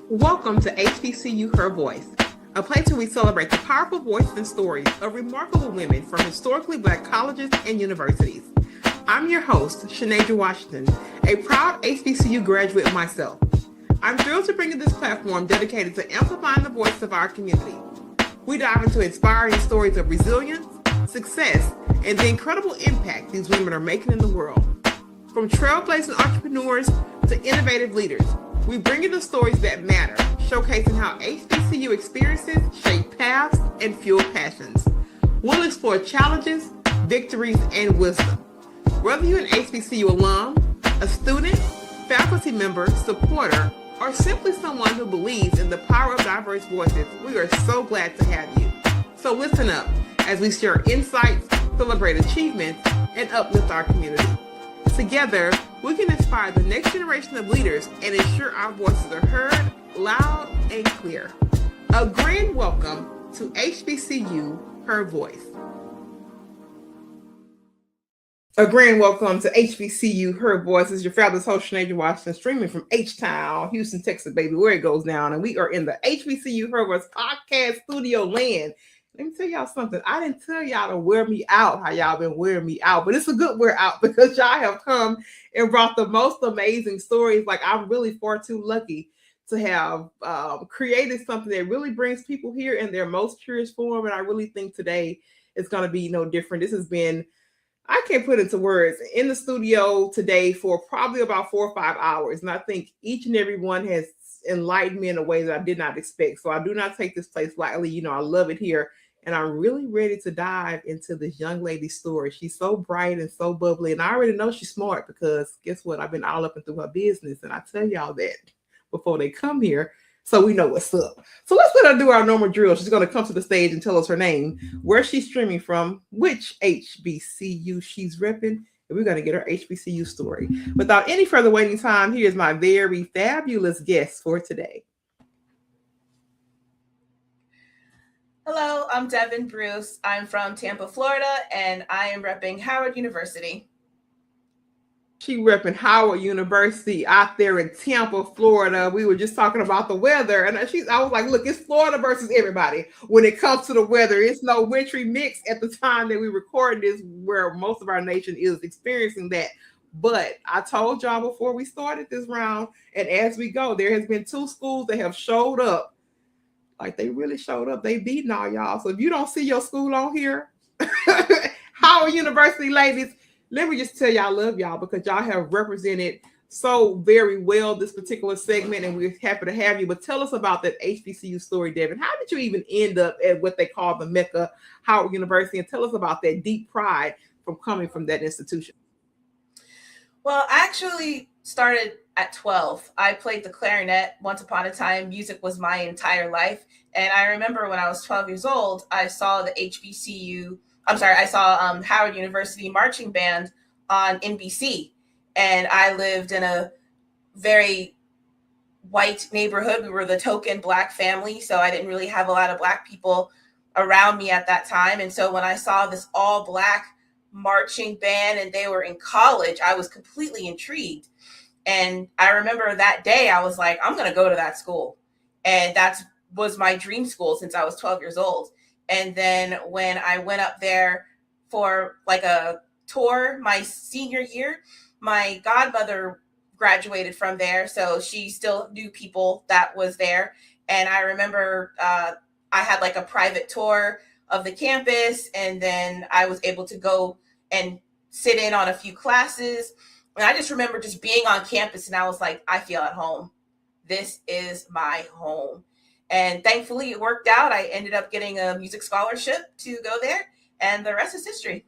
Welcome to HBCU Her Voice, a place where we celebrate the powerful voices and stories of remarkable women from historically Black colleges and universities. I'm your host, Shanasia Washington, a proud HBCU graduate myself. I'm thrilled to bring you this platform dedicated to amplifying the voice of our community. We dive into inspiring stories of resilience, success, and the incredible impact these women are making in the world. From trailblazing entrepreneurs to innovative leaders, we bring you the stories that matter, showcasing how HBCU experiences shape paths and fuel passions. We'll explore challenges, victories, and wisdom. Whether you're an HBCU alum, a student, faculty member, supporter, or simply someone who believes in the power of diverse voices, we are so glad to have you. So listen up as we share insights, celebrate achievements, and uplift our community. Together, we can inspire the next generation of leaders and ensure our voices are heard loud and clear. A grand welcome to HBCU Her Voice. A grand welcome to HBCU Her Voice. This is your fabulous host, Shanasia Washington, streaming from H-Town, Houston, Texas, baby, where it goes down. And we are in the HBCU Her Voice podcast studio land. Let me tell y'all something. I didn't tell y'all to wear me out, how y'all been wearing me out, but it's a good wear out because y'all have come and brought the most amazing stories. Like, I'm really far too lucky to have created something that really brings people here in their most purest form. And I really think today is going to be no different. This has been, I can't put into words, in the studio today for probably about 4 or 5 hours. And I think each and every one has enlightened me in a way that I did not expect. So I do not take this place lightly. You know, I love it here. And I'm really ready to dive into this young lady's story. She's so bright and so bubbly. And I already know she's smart because guess what? I've been all up and through her business. And I tell y'all that before they come here, so we know what's up. So let's let her do our normal drill. She's going to come to the stage and tell us her name, where she's streaming from, which HBCU she's repping, and we're going to get her HBCU story. Without any further waiting time, here's my very fabulous guest for today. Hello, I'm Devon Bruce. I'm from Tampa, Florida, and I am repping Howard University. She repping Howard University out there in Tampa, Florida. We were just talking about the weather, and I was like, look, it's Florida versus everybody. When it comes to the weather, it's no wintry mix at the time that we record this, where most of our nation is experiencing that. But I told y'all before we started this round, and as we go, there has been 2 schools that have showed up. Like, they really showed up. They beating all y'all. So if you don't see your school on here, Howard University ladies, let me just tell y'all I love y'all because y'all have represented so very well this particular segment, and we're happy to have you. But tell us about that HBCU story, Devon. How did you even end up at what they call the Mecca, Howard University? And tell us about that deep pride from coming from that institution. Well, I actually started at 12. I played the clarinet once upon a time. Music was my entire life. And I remember when I was 12 years old, I saw Howard University marching band on NBC. And I lived in a very white neighborhood. We were the token Black family, so I didn't really have a lot of Black people around me at that time. And so when I saw this all Black marching band and they were in college, I was completely intrigued. And I remember that day I was like, I'm going to go to that school. And that was my dream school since I was 12 years old. And then when I went up there for like a tour my senior year, my godmother graduated from there. So she still knew people that was there. And I remember I had like a private tour of the campus. And then I was able to go and sit in on a few classes. And I just remember just being on campus and I was like, I feel at home. This is my home. And thankfully it worked out. I ended up getting a music scholarship to go there, and the rest is history.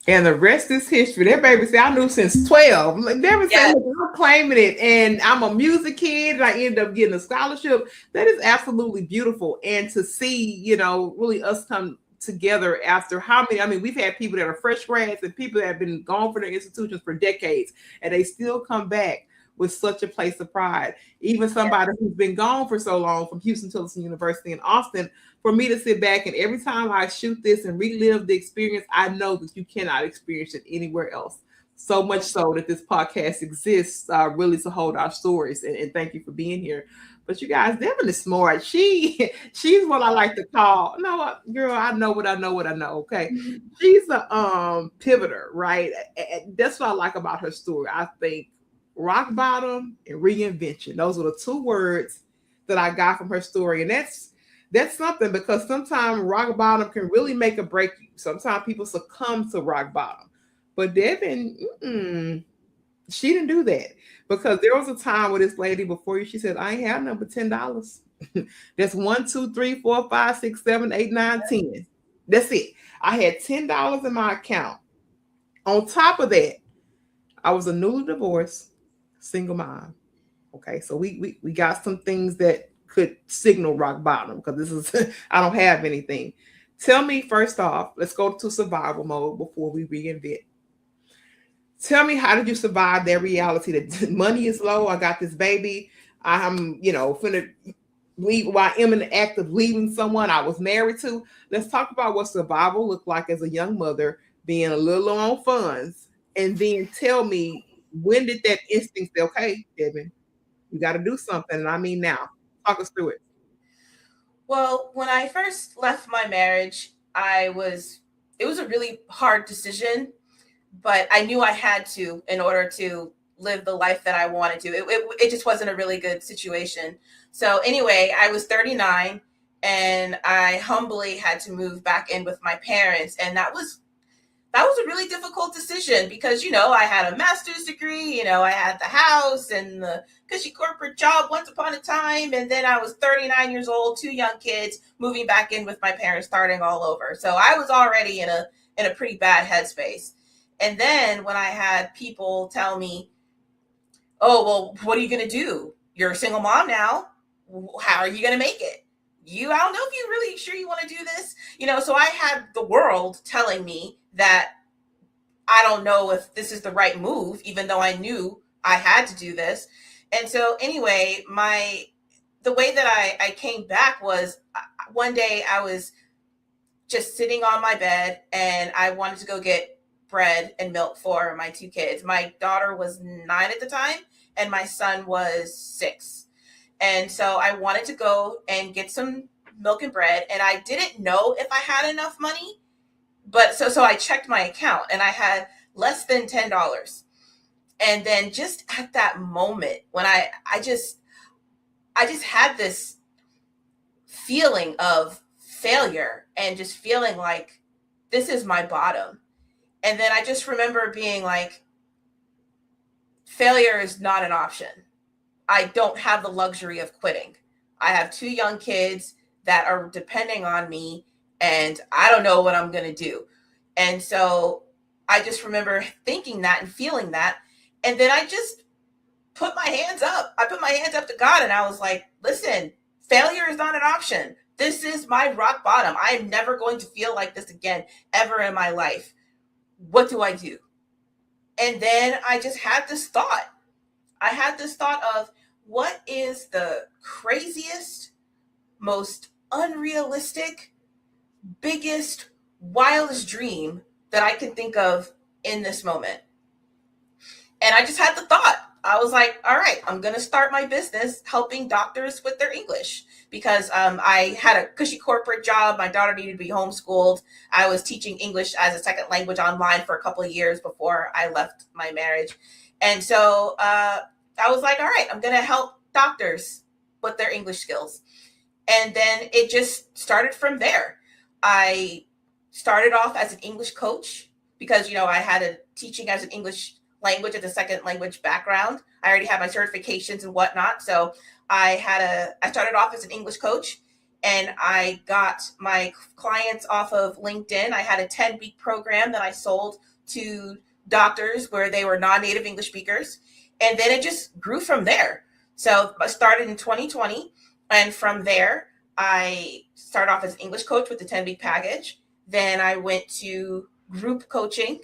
And the rest is history. That baby said, I knew since 12. Like, Devon said, I'm claiming it. And I'm a music kid. And I ended up getting a scholarship. That is absolutely beautiful. And to see, you know, really us come together after how many, I mean, we've had people that are fresh grads and people that have been gone for their institutions for decades, and they still come back with such a place of pride. Even somebody who's been gone for so long, from Houston Tillerson University in Austin, for me to sit back and every time I shoot this and relive the experience, I know that you cannot experience it anywhere else. So much so that this podcast exists really to hold our stories. And thank you for being here. But you guys, Devin is smart. She's what I like to call. No, girl, I know what I know. What I know. Okay, she's a pivoter, right? That's what I like about her story. I think rock bottom and reinvention. Those are the two words that I got from her story, and that's something because sometimes rock bottom can really make or break you. Sometimes people succumb to rock bottom, but Devin, she didn't do that because there was a time with this lady before you. She said, "I ain't have number $10. That's 1, 2, 3, 4, 5, 6, 7, 8, 9, 10. That's it. I had $10 in my account. On top of that, I was a newly divorced single mom. Okay, so we got some things that could signal rock bottom because this is I don't have anything. Tell me first off, let's go to survival mode before we reinvent. Tell me, how did you survive that reality that money is low? I got this baby. I'm, finna leave. While I am in the act of leaving someone I was married to. Let's talk about what survival looked like as a young mother, being a little low on funds, and then tell me, when did that instinct say, "Okay, Devin, you got to do something"? And I mean now. Talk us through it. Well, when I first left my marriage, it was a really hard decision, but I knew I had to in order to live the life that I wanted to. It just wasn't a really good situation. So anyway, I was 39 and I humbly had to move back in with my parents. And that was a really difficult decision because, I had a master's degree, I had the house and the cushy corporate job once upon a time. And then I was 39 years old, 2 young kids, moving back in with my parents, starting all over. So I was already in a pretty bad headspace. And then when I had people tell me, "Oh, well, what are you going to do? You're a single mom now. How are you going to make it? I don't know if you're really sure you want to do this." So I had the world telling me that I don't know if this is the right move, even though I knew I had to do this. And so anyway, the way that I came back was one day I was just sitting on my bed and I wanted to go get bread and milk for my 2 kids. My daughter was 9 at the time and my son was 6. And so I wanted to go and get some milk and bread, and I didn't know if I had enough money, but so I checked my account and I had less than $10. And then just at that moment when I just had this feeling of failure and just feeling like this is my bottom. And then I just remember being like, failure is not an option. I don't have the luxury of quitting. I have 2 young kids that are depending on me and I don't know what I'm going to do. And so I just remember thinking that and feeling that. And then I just put my hands up. I put my hands up to God and I was like, listen, failure is not an option. This is my rock bottom. I am never going to feel like this again, ever in my life. What do I do? And then I just had this thought. I had this thought of, what is the craziest, most unrealistic, biggest, wildest dream that I can think of in this moment? And I just had the thought. I was like, all right, I'm going to start my business helping doctors with their English because I had a cushy corporate job. My daughter needed to be homeschooled. I was teaching English as a second language online for a couple of years before I left my marriage. And so I was like, all right, I'm going to help doctors with their English skills. And then it just started from there. I started off as an English coach because, I had a teaching as an English language as a second language background. I already had my certifications and whatnot. So I started off as an English coach and I got my clients off of LinkedIn. I had a 10-week program that I sold to doctors where they were non-native English speakers. And then it just grew from there. So I started in 2020. And from there, I started off as an English coach with the 10-week package. Then I went to group coaching.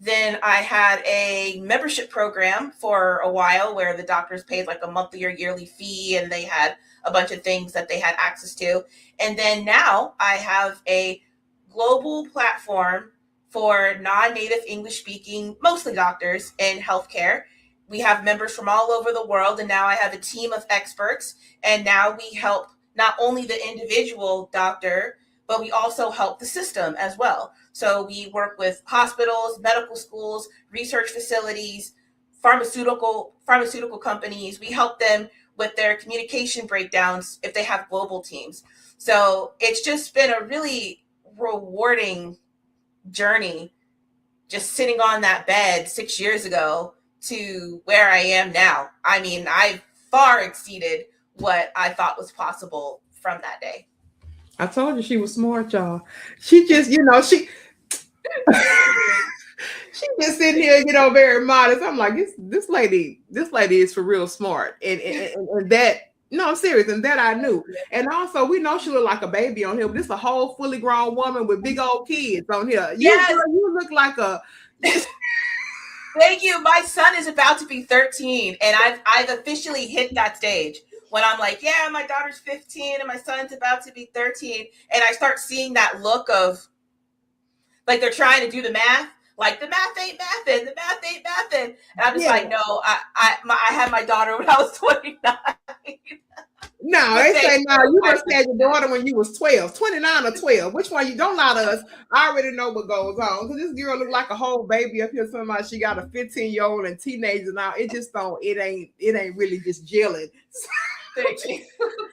Then I had a membership program for a while where the doctors paid like a monthly or yearly fee and they had a bunch of things that they had access to. And then now I have a global platform for non-native English speaking, mostly doctors in healthcare. We have members from all over the world, and now I have a team of experts. And now we help not only the individual doctor, but we also help the system as well. So we work with hospitals, medical schools, research facilities, pharmaceutical companies. We help them with their communication breakdowns if they have global teams. So it's just been a really rewarding journey, just sitting on that bed 6 years ago to where I am now. I mean, I've far exceeded what I thought was possible from that day. I told you she was smart, y'all. She just, she just sitting here, very modest. I'm like, this lady is for real smart. And that, no, I'm serious. And that I knew. And also, we know she looked like a baby on here, but this is a whole fully grown woman with big old kids on here. Yes. You look like a... Thank you. My son is about to be 13, and I've officially hit that stage when I'm like, yeah, my daughter's 15 and my son's about to be 13. And I start seeing that look of, like, they're trying to do the math. Like, the math ain't mathing. And I'm just like, no, I had my daughter when I was 29. No, they say, no, you must have your daughter when you was 12, 29 or 12. Which one? You don't lie to us. I already know what goes on. So this girl look like a whole baby up here. Somebody, she got a 15-year-old and teenager now. It just don't, it ain't really just gelling. Thank you.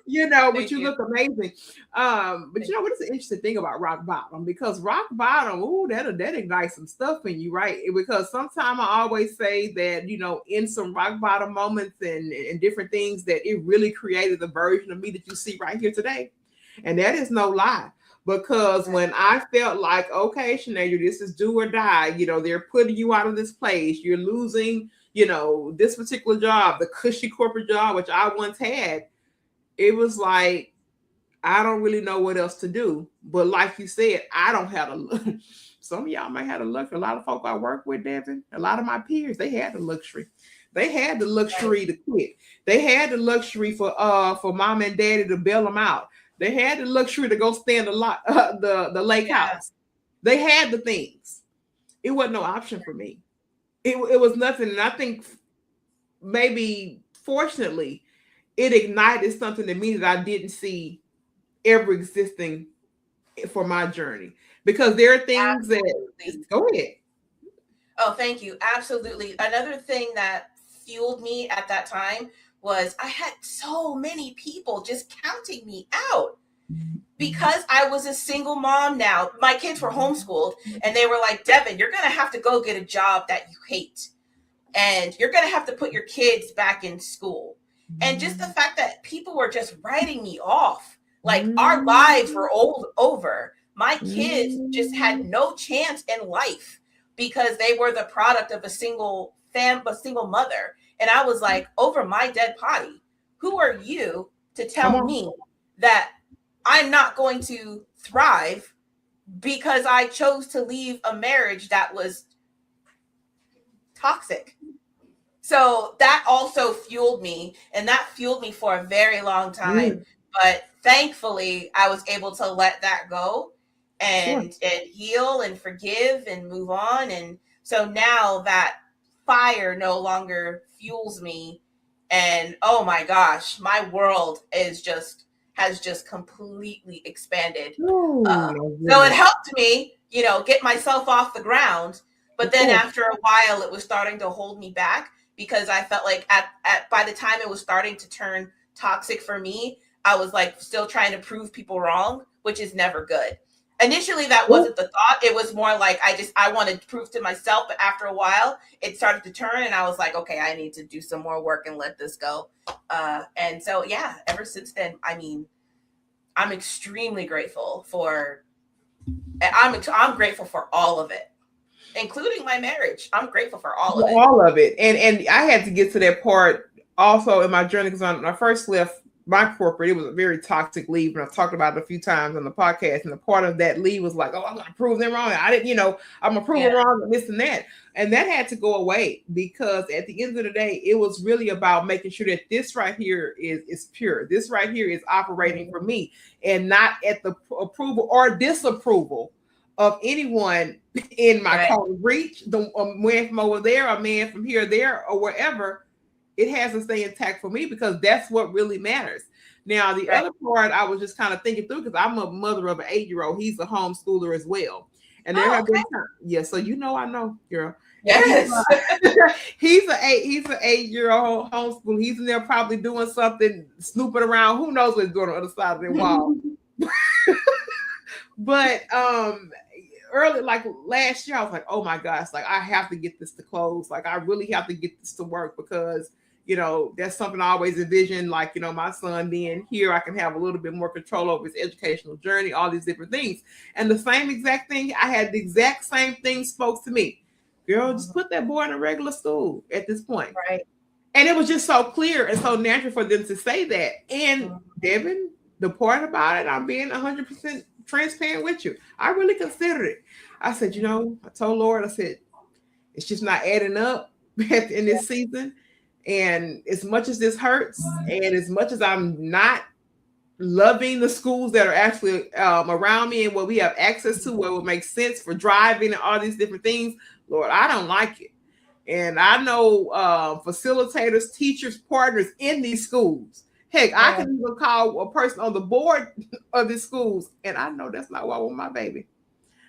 But you look amazing. But what is the interesting thing about rock bottom? Because rock bottom, that ignites some stuff in you, right? Because sometimes I always say that, in some rock bottom moments and different things, that it really created the version of me that you see right here today. And that is no lie. Because when I felt like, okay, Sinead, this is do or die, they're putting you out of this place, you're losing, this particular job, the cushy corporate job, which I once had, it was like, I don't really know what else to do. But like you said, I don't have a look. Some of y'all might have a look. A lot of folk I work with, Devon, a lot of my peers, they had the luxury. They had the luxury to quit. They had the luxury for mom and daddy to bail them out. They had the luxury to go stand the lake house. They had the things. It wasn't no option for me. It was nothing. And I think maybe, fortunately, it ignited something in me that I didn't see ever existing for my journey. Because there are things that... Go ahead. Oh, thank you. Absolutely. Another thing that fueled me at that time was I had so many people just counting me out. Because I was a single mom now. My kids were homeschooled, and they were like, Devon, you're going to have to go get a job that you hate. And you're going to have to put your kids back in school. And just the fact that people were just writing me off. Like, our lives were over. My kids just had no chance in life because they were the product of a single mother. And I was like, over my dead body, who are you to tell me that I'm not going to thrive because I chose to leave a marriage that was toxic? So that also fueled me, and that fueled me for a very long time. But thankfully, I was able to let that go and heal and forgive and move on. And so now that fire no longer fuels me. And oh my gosh, my world has just completely expanded. So it helped me, get myself off the ground. But then after a while, it was starting to hold me back because I felt like by the time it was starting to turn toxic for me, I was like still trying to prove people wrong, which is never good. Initially, that wasn't the thought. It was more like I wanted to prove to myself. But after a while, it started to turn, and I was like, okay, I need to do some more work and let this go. And so, yeah, ever since then, I mean, I'm extremely grateful for. I'm grateful for all of it, including my marriage. I'm grateful for all of it. All of it, and I had to get to that part also in my journey because when I first left my corporate, it was a very toxic leave, and I've talked about it a few times on the podcast. And the part of that leave was like, I'm gonna prove them wrong. I didn't, I'm gonna prove them wrong and this and that. And that had to go away because at the end of the day, it was really about making sure that this right here is pure. This right here is operating for me and not at the approval or disapproval of anyone in my Right. close reach, the man from over there, a man from here, there, or wherever. It has to stay intact for me because that's what really matters. Now, the Right. other part I was just kind of thinking through because I'm a mother of an 8-year-old. He's a homeschooler as well. And there Oh, have okay. been times, yeah, so I know, girl. Yes. He's an 8-year-old homeschool. He's in there probably doing something, snooping around. Who knows what's going on the other side of the wall? But early, like last year, I was like, oh my gosh, like I have to get this to close. Like I really have to get this to work because that's something I always envisioned. Like, my son being here, I can have a little bit more control over his educational journey, all these different things. And the same exact thing, I had the exact same thing spoke to me. Girl, just put that boy in a regular school at this point. Right. And it was just so clear and so natural for them to say that. And Devon, the part about it, I'm being 100% transparent with you. I really considered it. I said, I told Lord, I said, it's just not adding up in this season. And as much as this hurts, and as much as I'm not loving the schools that are actually around me and what we have access to, what would make sense for driving and all these different things, Lord, I don't like it. And I know facilitators, teachers, partners in these schools. Heck, I can even call a person on the board of these schools, and I know that's not where I want my baby.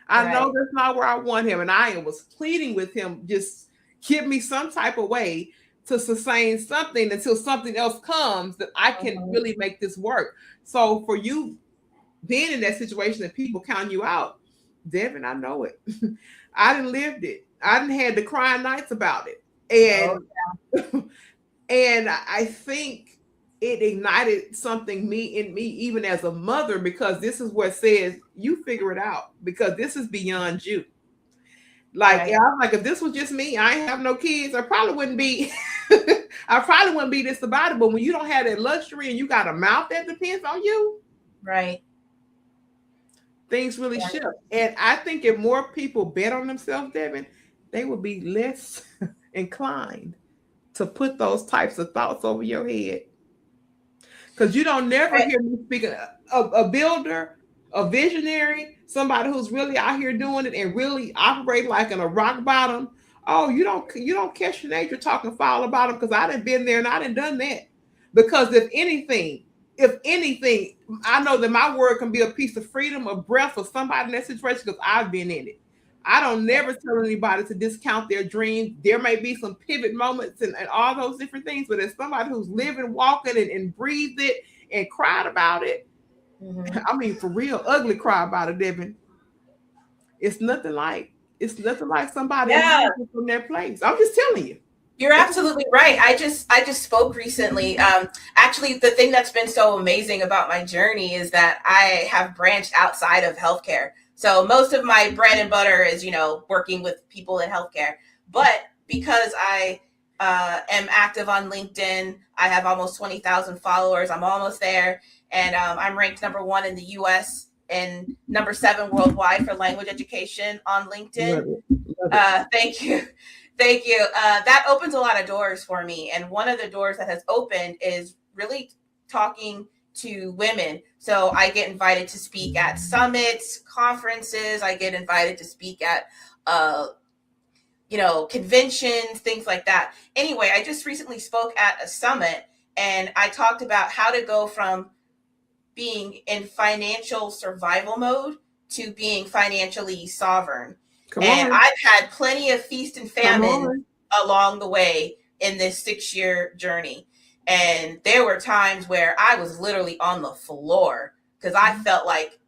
I know that's not where I want him. And I was pleading with him, just give me some type of way to sustain something until something else comes that I can really make this work. So for you being in that situation that people count you out, Devon, I know it. I done lived it. I done had the crying nights about it. And and I think it ignited something in me, even as a mother, because this is what says you figure it out, because this is beyond you. Like, I'm like, if this was just me, I ain't have no kids, I probably wouldn't be this about it. But when you don't have that luxury and you got a mouth that depends on you, right, things really shift. And I think if more people bet on themselves, Devon, they will be less inclined to put those types of thoughts over your head. Because you don't never hear me speaking a builder, a visionary, somebody who's really out here doing it and really operate like in a rock bottom. Oh, you don't catch your nature talking foul about them, because I done been there and I done done that. Because if anything, I know that my word can be a piece of freedom, a breath for somebody in that situation, because I've been in it. I don't never tell anybody to discount their dreams. There may be some pivot moments and all those different things, but as somebody who's living, walking, and breathed it and cried about it, I mean, for real, ugly cry about it, Devon. It's nothing like somebody from that place. I'm just telling you. You're absolutely right. I just spoke recently. Actually, the thing that's been so amazing about my journey is that I have branched outside of healthcare. So most of my bread and butter is, working with people in healthcare. But because I am active on LinkedIn, I have almost 20,000 followers. I'm almost there. And I'm ranked #1 in the US and #7 worldwide for language education on LinkedIn. Love it. Thank you. Thank you. That opens a lot of doors for me. And one of the doors that has opened is really talking to women. So I get invited to speak at summits, conferences. I get invited to speak at, conventions, things like that. Anyway, I just recently spoke at a summit and I talked about how to go from being in financial survival mode to being financially sovereign. I've had plenty of feast and famine along the way in this 6-year journey. And there were times where I was literally on the floor because I felt like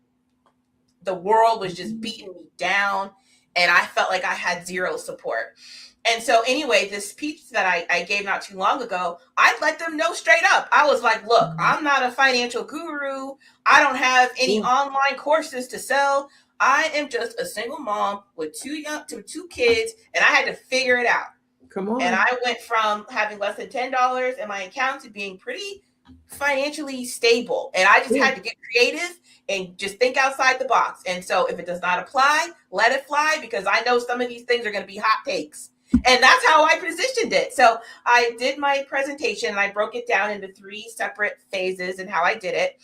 the world was just beating me down and I felt like I had zero support. And so anyway, this speech that I gave not too long ago, I let them know straight up. I was like, look, I'm not a financial guru. I don't have any online courses to sell. I am just a single mom with two kids, and I had to figure it out. Come on. And I went from having less than $10 in my account to being pretty financially stable. And I just had to get creative and just think outside the box. And so if it does not apply, let it fly, because I know some of these things are going to be hot takes. And that's how I positioned it. So I did my presentation and I broke it down into 3 separate phases and how I did it.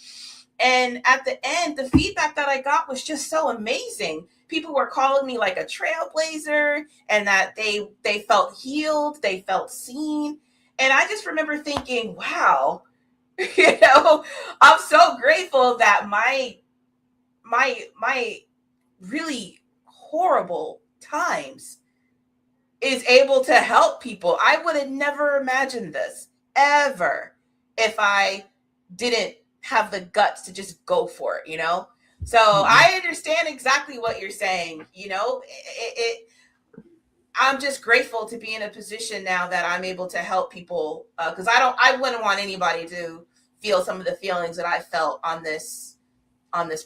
And at the end, the feedback that I got was just so amazing. people were calling me like a trailblazer, and that they felt healed, they felt seen. And I just remember thinking, wow, I'm so grateful that my really horrible times is able to help people. I would have never imagined this ever if I didn't have the guts to just go for it, So I understand exactly what you're saying. I'm just grateful to be in a position now that I'm able to help people, because I wouldn't want anybody to feel some of the feelings that I felt on this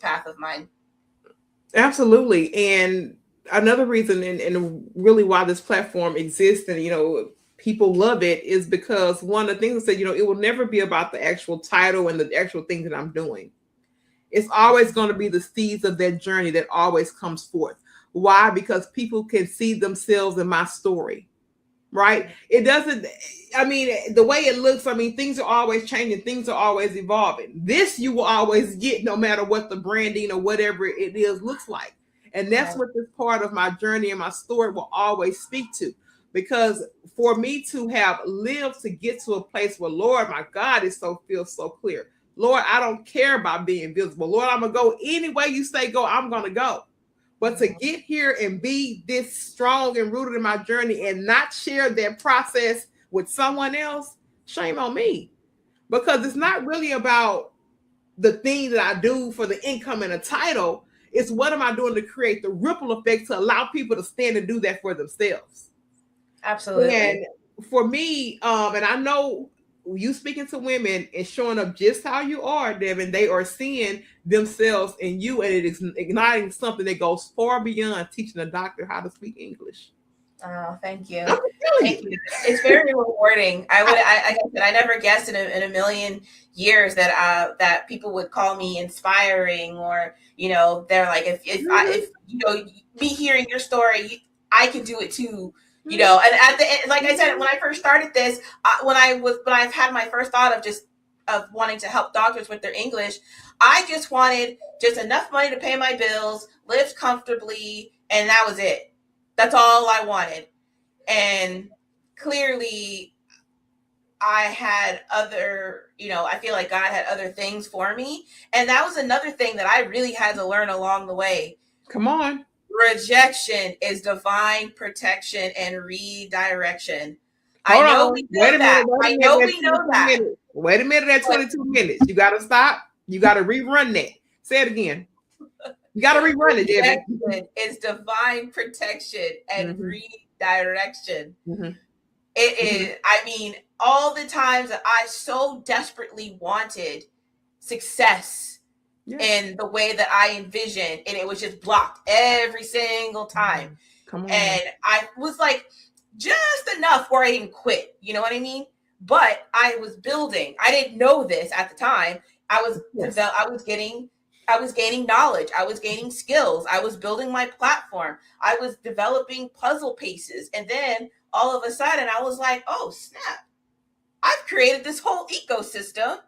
path of mine. Absolutely. And another reason and really why this platform exists and people love it is because one of the things that said, it will never be about the actual title and the actual things that I'm doing. It's always going to be the seeds of that journey that always comes forth. Why? Because people can see themselves in my story, right? It doesn't, the way it looks, things are always changing. Things are always evolving. This you will always get no matter what the branding or whatever it is looks like. And that's what this part of my journey and my story will always speak to. Because for me to have lived to get to a place where, Lord, my God, feels so clear. Lord, I don't care about being visible. Lord, I'm going to go any way you say go, I'm going to go. But to get here and be this strong and rooted in my journey and not share that process with someone else, shame on me. Because it's not really about the thing that I do for the income and a title. It's what am I doing to create the ripple effect to allow people to stand and do that for themselves. Absolutely. And for me, and I know you speaking to women and showing up just how you are, Devon, they are seeing themselves in you, and it is igniting something that goes far beyond teaching a doctor how to speak English. Oh, thank you. Thank you. It's very rewarding. I never guessed in a million years that people would call me inspiring, or they're like, if me hearing your story, I can do it too. And at the end, like I said, when I first started this, when I've had my first thought of wanting to help doctors with their English, I just wanted just enough money to pay my bills, live comfortably, and that was it. That's all I wanted. And clearly I had I feel like God had other things for me. And that was another thing that I really had to learn along the way. Come on. Rejection is divine protection and redirection. I know we know that. Wait a minute at 22 minutes. You got to stop. You got to rerun that. Say it again. You got to rerun it, Devon. It's divine protection and redirection. Mm-hmm. It is, all the times that I so desperately wanted success in the way that I envisioned, and it was just blocked every single time. Come on. And I was like, just enough where I didn't quit. You know what I mean? But I was building. I didn't know this at the time. I was gaining knowledge. I was gaining skills. I was building my platform. I was developing puzzle pieces. And then all of a sudden I was like, oh, snap. I've created this whole ecosystem.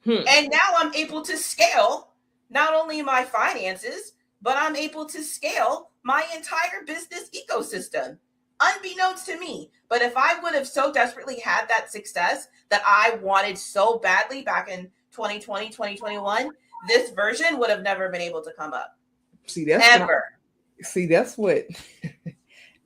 And now I'm able to scale not only my finances, but I'm able to scale my entire business ecosystem, unbeknownst to me. But if I would have so desperately had that success that I wanted so badly back in 2020, 2021, this version would have never been able to come up. That's what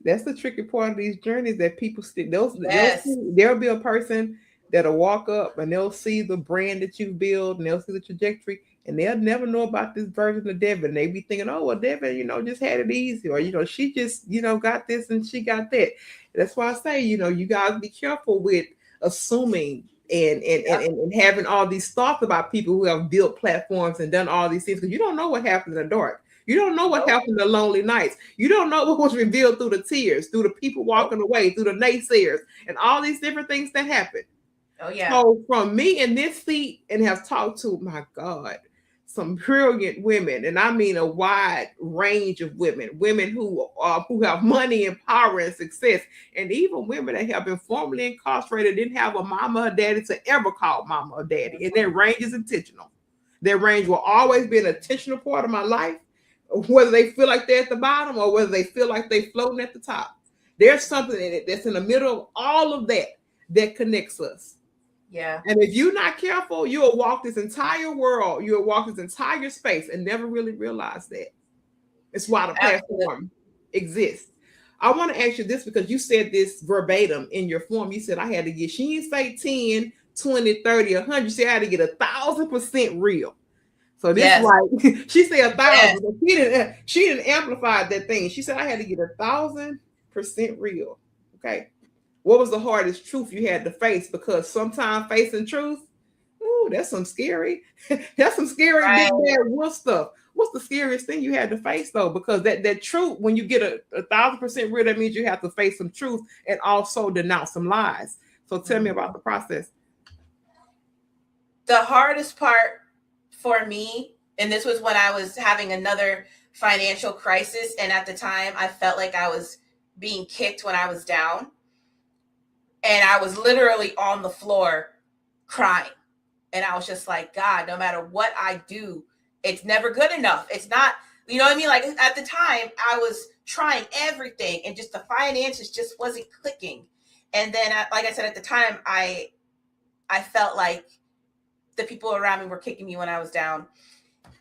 that's the tricky part of these journeys, that people stick. There'll be a person that'll walk up and they'll see the brand that you build and they'll see the trajectory, and they'll never know about this version of Devon. They be thinking, oh, well, Devon, just had it easy, or she just, got this and she got that. That's why I say, you guys be careful with assuming and having all these thoughts about people who have built platforms and done all these things, because you don't know what happened in the dark. You don't know what happened in the lonely nights. You don't know what was revealed through the tears, through the people walking away, through the naysayers, and all these different things that happen. Oh, yeah. So from me in this seat, and have talked to, my God, some brilliant women, and I mean a wide range of women who have money and power and success, and even women that have been formerly incarcerated, didn't have a mama or daddy to ever call mama or daddy, and their range is intentional. Their range will always be an intentional part of my life, whether they feel like they're at the bottom or whether they feel like they're floating at the top. There's something in it that's in the middle of all of that that connects us. Yeah. And if you're not careful, you'll walk this entire world, you'll walk this entire space and never really realize that. It's why the platform exists. I want to ask you this because you said this verbatim in your form. You said I had to get, she didn't say 10, 20, 30, 100. You said I had to get 1,000% real. So this is like, she said 1,000. Yes. She didn't amplify that thing. She said I had to get 1,000% real. Okay. What was the hardest truth you had to face? Because sometimes facing truth, ooh, that's some scary, that's some scary big bad wolf stuff. What's the scariest thing you had to face though? Because that truth, when you get 1,000% real, that means you have to face some truth and also denounce some lies. So tell me about the process. The hardest part for me, and this was when I was having another financial crisis, and at the time I felt like I was being kicked when I was down. And I was literally on the floor crying. And I was just like, God, no matter what I do, it's never good enough. It's not, you know what I mean? Like at the time I was trying everything and just the finances just wasn't clicking. And then, like I said, at the time, I felt like the people around me were kicking me when I was down.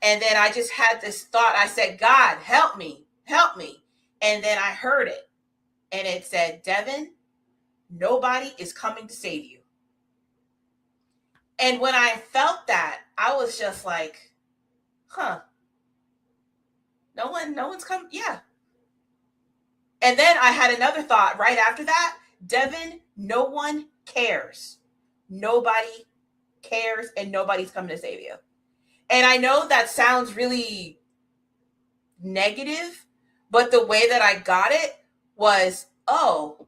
And then I just had this thought. I said, God, help me, help me. And then I heard it. And it said, Devon, nobody is coming to save you. And when I felt that, I was just like, huh. No one's coming. Yeah. And then I had another thought right after that. Devon, no one cares. Nobody cares and nobody's coming to save you. And I know that sounds really negative, but the way that I got it was, oh,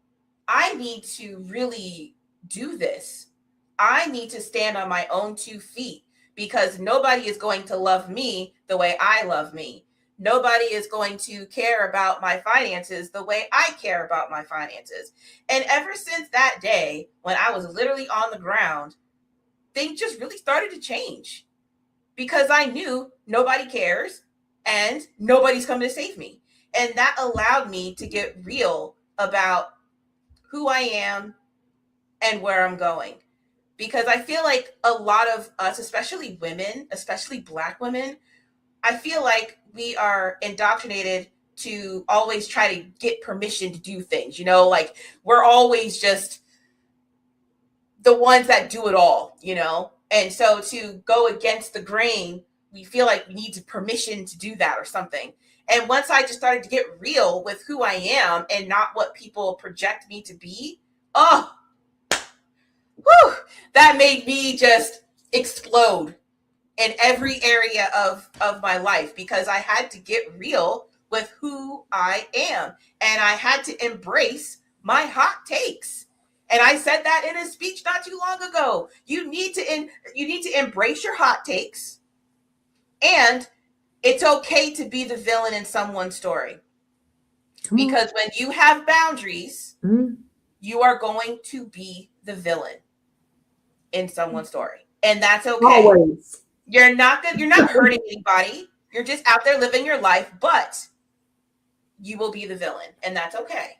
I need to really do this. I need to stand on my own 2 feet because nobody is going to love me the way I love me. Nobody is going to care about my finances the way I care about my finances. And ever since that day, when I was literally on the ground, things just really started to change because I knew nobody cares and nobody's coming to save me. And that allowed me to get real about who I am and where I'm going. Because I feel like a lot of us, especially women, especially Black women, I feel like we are indoctrinated to always try to get permission to do things, you know, like we're always just the ones that do it all, you know? And so to go against the grain, we feel like we need permission to do that or something. And once I just started to get real with who I am and not what people project me to be, oh, whew, that made me just explode in every area of my life because I had to get real with who I am. And I had to embrace my hot takes. And I said that in a speech not too long ago. You need to embrace your hot takes. And it's okay to be the villain in someone's story. Because when you have boundaries, you are going to be the villain in someone's story. And that's okay. Always. You're not hurting anybody. You're just out there living your life, but you will be the villain, and that's okay.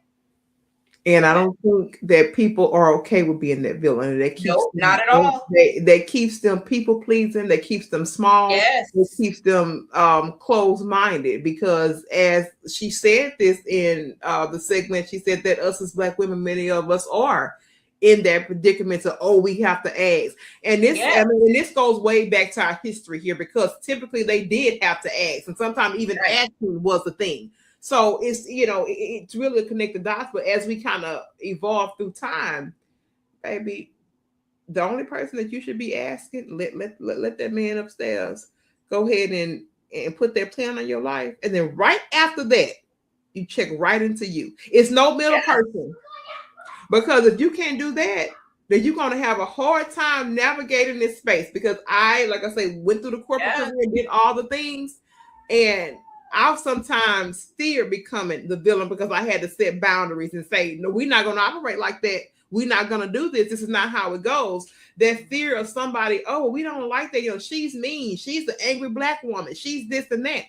And I don't think that people are okay with being that villain. That keeps nope, not at all. That keeps them people pleasing. That keeps them small. Yes. It keeps them closed minded. Because as she said this in the segment, she said that us as Black women, many of us are in that predicament of, oh, we have to ask. And this, I mean, and this goes way back to our history here because typically they did have to ask, and sometimes even asking was the thing. So it's, you know, it's really a connected dots. But as we kind of evolve through time, baby, the only person that you should be asking, let that man upstairs go ahead and put that plan on your life. And then right after that, you check right into you. It's no middle person. Because if you can't do that, then you're going to have a hard time navigating this space. Because I, like I say, went through the corporate career and did all the things. And I'll sometimes fear becoming the villain because I had to set boundaries and say, no, we're not going to operate like that. We're not going to do this. This is not how it goes. That fear of somebody, oh, we don't like that. You know, she's mean. She's the angry Black woman. She's this and that.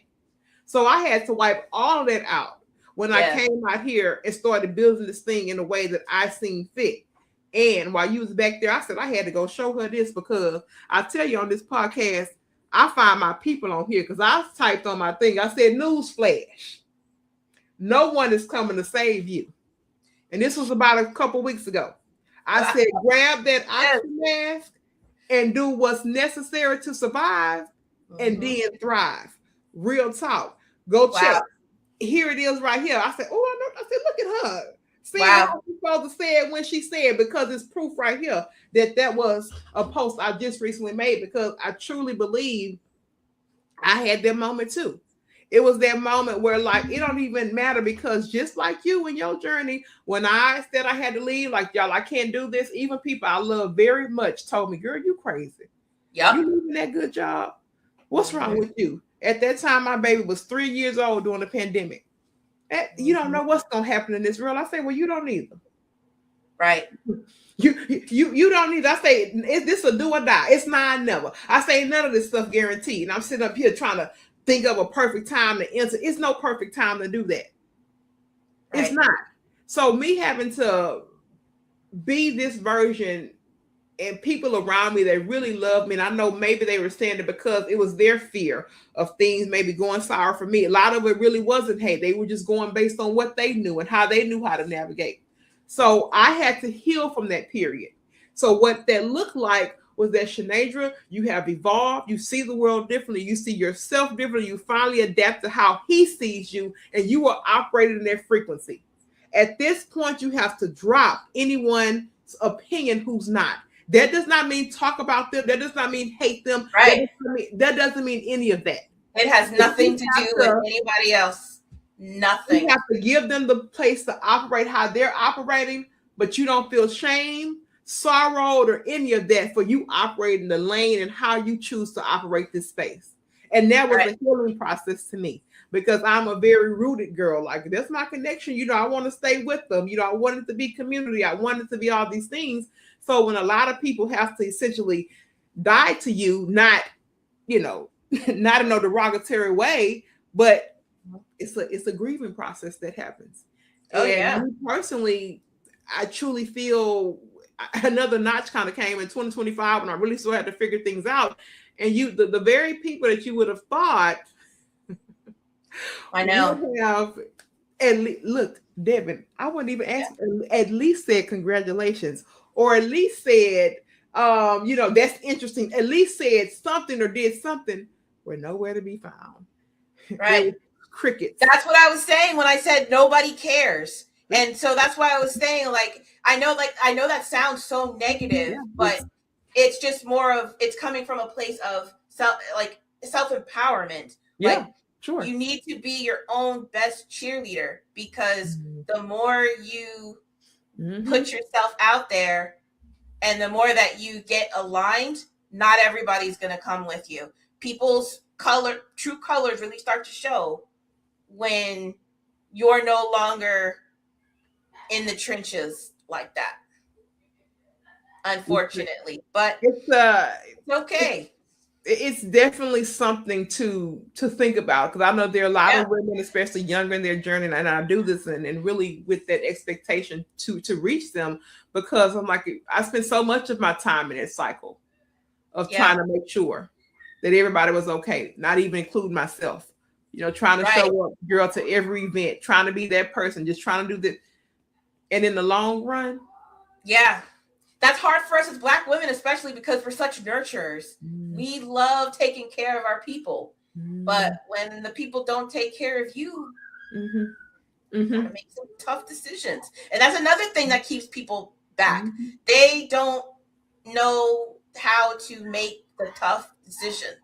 So I had to wipe all of that out when I Yeah. came out here and started building this thing in a way that I seen fit. And while you was back there, I said I had to go show her this, because I tell you on this podcast, I find my people on here, because I typed on my thing. I said, news flash. No one is coming to save you. And this was about a couple weeks ago. I said, grab that oxygen mask and do what's necessary to survive, and then thrive. Real talk. Go check. Here it is right here. I said, oh, I know. I said, look at her. See how she's supposed to say it when she said, because it's proof right here that was a post I just recently made, because I truly believe I had that moment too. It was that moment where, like, it don't even matter, because just like you in your journey, when I said I had to leave, like, y'all, I can't do this. Even people I love very much told me, girl, you crazy. Yeah. You leaving that good job? What's wrong with you? At that time, my baby was 3 years old during the pandemic. You don't know what's going to happen in this world. I say, well, you don't either. Right. You don't need. I say, is this a do or die? It's not never. I say none of this stuff guaranteed. And I'm sitting up here trying to think of a perfect time to answer. It's no perfect time to do that. Right. It's not. So me having to be this version, and people around me that really love me, and I know maybe they were saying it because it was their fear of things maybe going sour for me. A lot of it really wasn't hate. They were just going based on what they knew and how they knew how to navigate. So I had to heal from that period. So what that looked like was that, Shanadra, you have evolved. You see the world differently. You see yourself differently. You finally adapt to how he sees you, and you are operating in that frequency. At this point, you have to drop anyone's opinion who's not. That does not mean talk about them. That does not mean hate them. Right. That doesn't mean any of that. It has nothing to do with anybody else. Nothing. You have to give them the place to operate how they're operating, but you don't feel shame, sorrow, or any of that for you operating the lane and how you choose to operate this space. And that was a healing process to me, because I'm a very rooted girl. Like, that's my connection. You know, I want to stay with them. You know, I want it to be community. I want it to be all these things. So when a lot of people have to essentially die to you, not, you know, not in a derogatory way, but it's a grieving process that happens. Oh, and yeah. Me personally, I truly feel another notch kind of came in 2025 when I really still had to figure things out. And the very people that you would have thought, I know, have, and look, Devon, I wouldn't even ask, at least said congratulations, or at least said, you know, that's interesting. At least said something or did something, were nowhere to be found. Right. Crickets. That's what I was saying when I said nobody cares. And so that's why I was saying, like, I know that sounds so negative, but it's just more of, it's coming from a place of self-empowerment. Yeah, like, sure. You need to be your own best cheerleader, because the more you put yourself out there and the more that you get aligned, not everybody's going to come with you. People's true colors really start to show when you're no longer in the trenches like that, unfortunately. But it's okay. It's definitely something to think about, because I know there are a lot of women, especially younger in their journey, and I do this and really with that expectation to reach them, because I'm like, I spent so much of my time in that cycle of trying to make sure that everybody was okay, not even include myself. You know, trying to show up, girl, to every event, trying to be that person, just trying to do that. And in the long run, that's hard for us as Black women, especially because we're such nurturers. We love taking care of our people. But when the people don't take care of you, you gotta make some tough decisions. And that's another thing that keeps people back. They don't know how to make the tough decisions.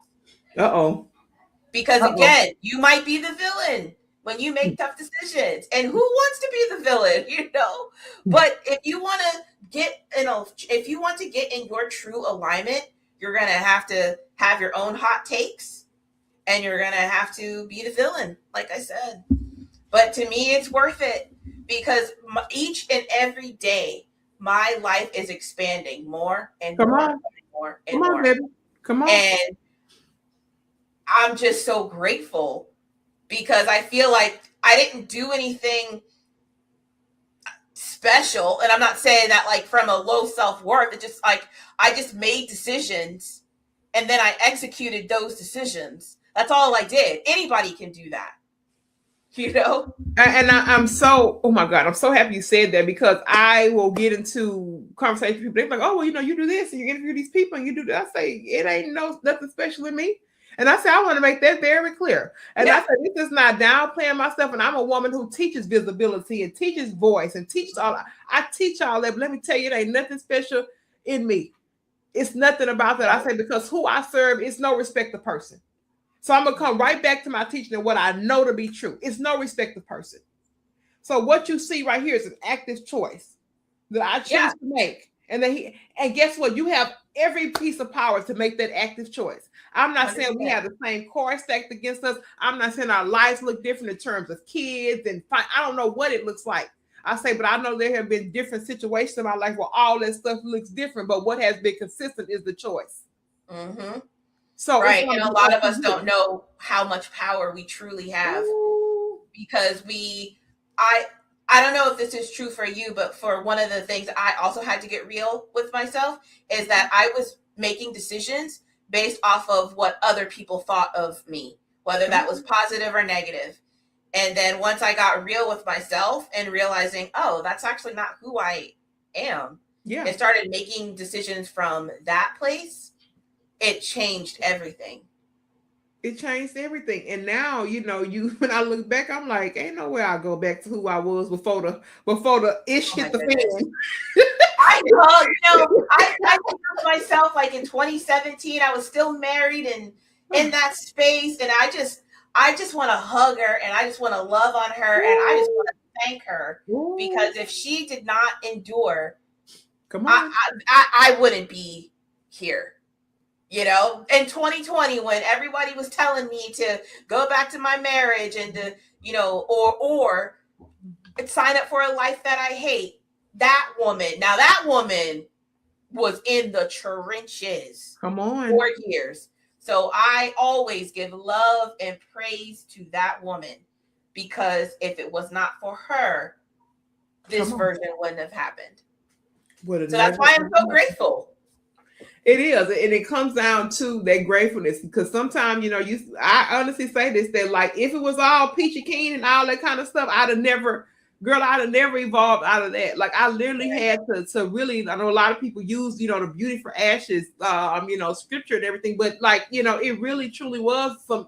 Because again, you might be the villain when you make tough decisions. And who wants to be the villain, you know? But if you want to get in your true alignment, you're going to have your own hot takes, and you're going to have to be the villain, like I said. But to me, it's worth it, because each and every day, my life is expanding more and more and more. Baby. Come on. And I'm just so grateful, because I feel like I didn't do anything special. And I'm not saying that like from a low self-worth. It's just like I just made decisions and then I executed those decisions. That's all I did. Anybody can do that, you know? I'm so, oh my God, I'm so happy you said that, because I will get into conversations with people. They're like, oh, well, you do this and you interview these people and you do that. I say, it ain't nothing special in me. And I say, I want to make that very clear. And I say, this is not downplaying myself. And I'm a woman who teaches visibility and teaches voice and teaches all. I teach all that. But let me tell you, it ain't nothing special in me. It's nothing about that. I say, because who I serve is no respect of person. So I'm going to come right back to my teaching and what I know to be true. It's no respect of person. So what you see right here is an active choice that I choose to make. And guess what? You have every piece of power to make that active choice. I'm not 100%. Saying we have the same cards stacked against us. I'm not saying our lives look different in terms of kids and I don't know what it looks like. I say, but I know there have been different situations in my life where all that stuff looks different, but what has been consistent is the choice. Mm-hmm. So right, and a lot of us don't know how much power we truly have. Ooh. Because I don't know if this is true for you, but for one of the things I also had to get real with myself is that I was making decisions based off of what other people thought of me, whether that was positive or negative. And then once I got real with myself and realizing, oh, that's actually not who I am, and started making decisions from that place, it changed everything. It changed everything. And now, when I look back, I'm like, ain't no way I'll go back to who I was before the ish hit the fan. I know, I think of myself like in 2017, I was still married and in that space. And I just want to hug her and I just want to love on her. And I just want to thank her because if she did not endure, I wouldn't be here. In 2020, when everybody was telling me to go back to my marriage and to, or sign up for a life that I hate, that woman was in the trenches. Come on. 4 years. So I always give love and praise to that woman, because if it was not for her, this version wouldn't have happened. So that's why I'm so grateful. It is, and it comes down to that gratefulness, because sometimes, I honestly say this, that like if it was all peachy keen and all that kind of stuff, I'd have never evolved out of that. Like I literally had to really, I know a lot of people use, the beauty for ashes, scripture and everything, but like, it really truly was some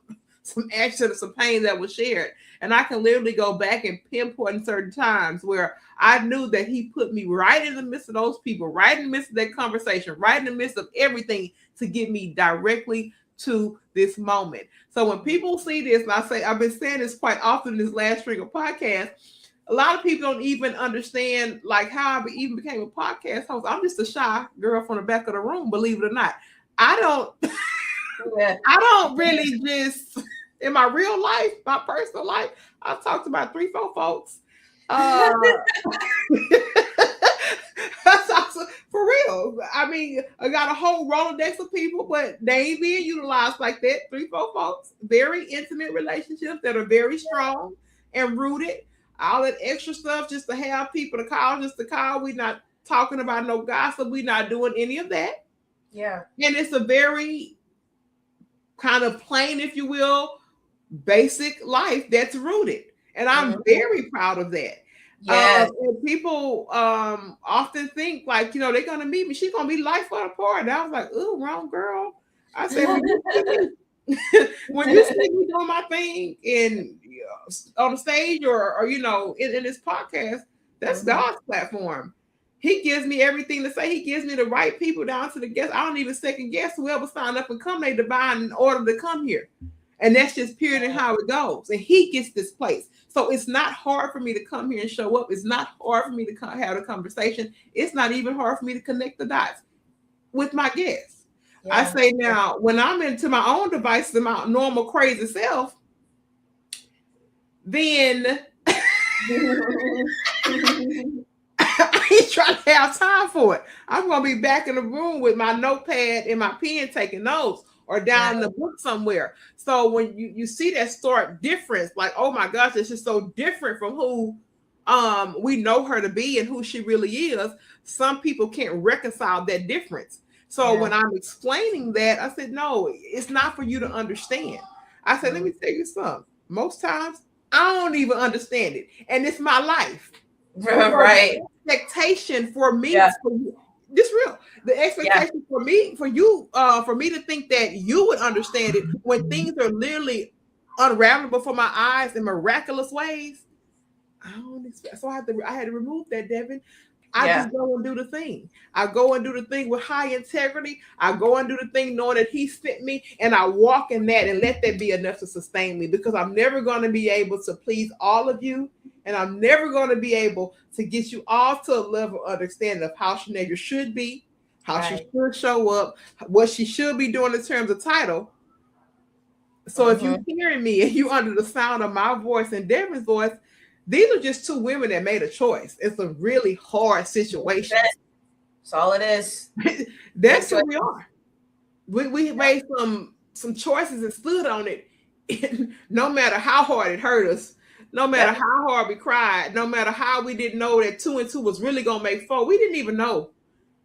action and some pain that was shared. And I can literally go back and pinpoint certain times where I knew that he put me right in the midst of those people, right in the midst of that conversation, right in the midst of everything to get me directly to this moment. So when people see this, and I've been saying this quite often in this last string of podcasts, a lot of people don't even understand like how I even became a podcast host. I'm just a shy girl from the back of the room, believe it or not. I don't really just, in my real life, my personal life, I've talked to about 3-4 folks. For real. I mean, I got a whole Rolodex of people, but they ain't being utilized like that. 3-4 folks, very intimate relationships that are very strong and rooted. All that extra stuff just to have people to call, just to call. We're not talking about no gossip. We're not doing any of that. Yeah. And it's a very kind of plain, if you will, basic life that's rooted. And I'm very proud of that. Yes. And people often think like, they're going to meet me. She's going to be life for the party. I was like, ooh, wrong girl. I said, when you see me doing my thing on the stage or in this podcast, that's God's platform. He gives me everything to say. He gives me the right people down to the guests. I don't even second guess whoever signed up and come. They divine in order to come here. And that's just period and how it goes. And he gets this place. So it's not hard for me to come here and show up. It's not hard for me to have a conversation. It's not even hard for me to connect the dots with my guests. Yeah. I say now, when I'm into my own devices and my normal crazy self, then I ain't trying to have time for it. I'm going to be back in the room with my notepad and my pen taking notes. or down in the book somewhere. So when you see that stark difference, like, oh my gosh, it's just so different from who we know her to be and who she really is. Some people can't reconcile that difference. So when I'm explaining that, I said, no, it's not for you to understand. I said, let me tell you something. Most times I don't even understand it. And it's my life. Right. The expectation for me, this real. The expectation for me, for you, for me to think that you would understand it when things are literally unraveling before my eyes in miraculous ways. I don't expect. So I had to remove that, Devon. I just go and do the thing. I go and do the thing with high integrity. I go and do the thing knowing that he sent me, and I walk in that and let that be enough to sustain me, because I'm never going to be able to please all of you, and I'm never going to be able to get you all to a level of understanding of how Shanasia should be, how she should show up, what she should be doing in terms of title. So if you're hearing me and you under the sound of my voice and Devon's voice, these are just two women that made a choice. It's a really hard situation. That's all it is. That's who we are. We made some choices and stood on it. No matter how hard it hurt us, no matter how hard we cried, no matter how we didn't know that 2 and 2 was really going to make 4. We didn't even know.